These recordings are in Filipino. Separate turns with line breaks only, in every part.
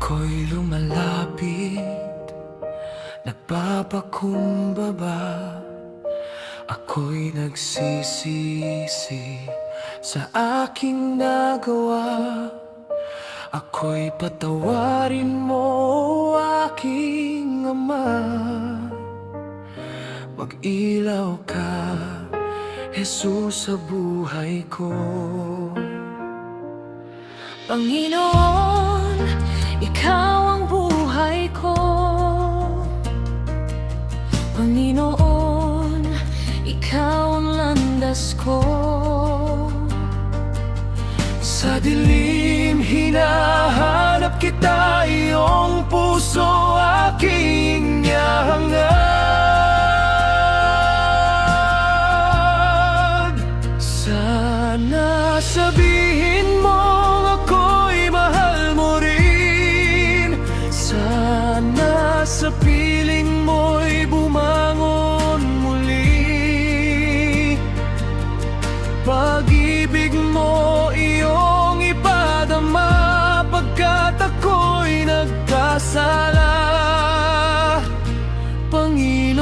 Ako'y lumalapit, nagpapakumbaba. Ako'y nagsisisi sa aking nagawa. Ako'y patawarin mo, aking Ama. Mag-ilaw ka, Jesus, sa buhay ko.
Panginoon, Ikaw ang buhay ko. Panginoon, Ikaw ang landas ko.
Sa dilim hinahanap kita, iyong puso aking ihangad. Sana sabihin mo ako'y mahal mo rin. Sana sa piling mo'y bumangon muli. Pag-ibig mo iyong ipadama, pagkat ako'y nagkasala, Panginoon.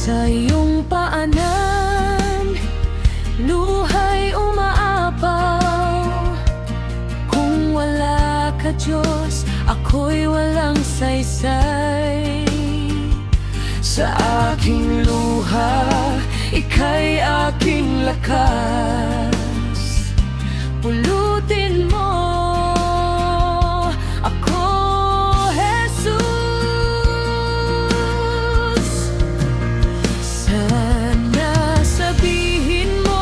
Sa iyong paanan, luha'y umaapaw. Kung wala ka, Diyos, ako'y walang saysay.
Sa aking luha, ika'y aking lakas.
Pulutin mo ako, Jesus. Sana sabihin mo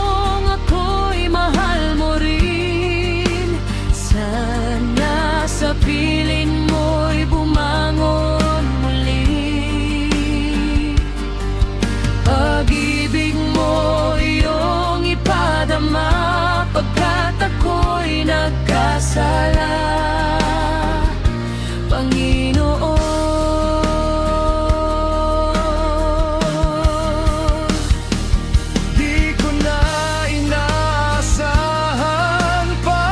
ako'y mahal mo rin. Sana sa piling mo'y bumangon muli. Pag-ibig mo iyong ipadama, pagkat ako'y nagkasala, Panginoon.
Di ko na inaasahan pa,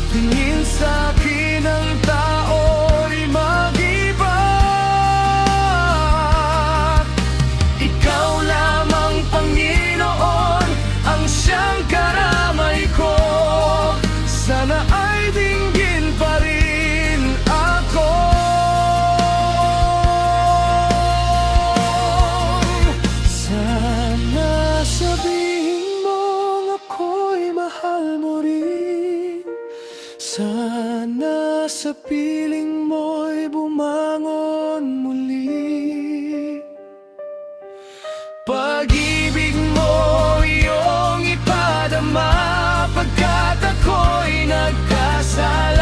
tingin sa'kin ang tao'y mag-iba. Ikaw lamang, Panginoon, ang siyang karamay ko. Sana ay dinggin pa rin ako. Sana sabihin mo ako'y mahal mo rin. Sana sa piling mo'y bumangon muli. Pag-ibig mo iyong ipadama, pagkat ako'y nagkasala.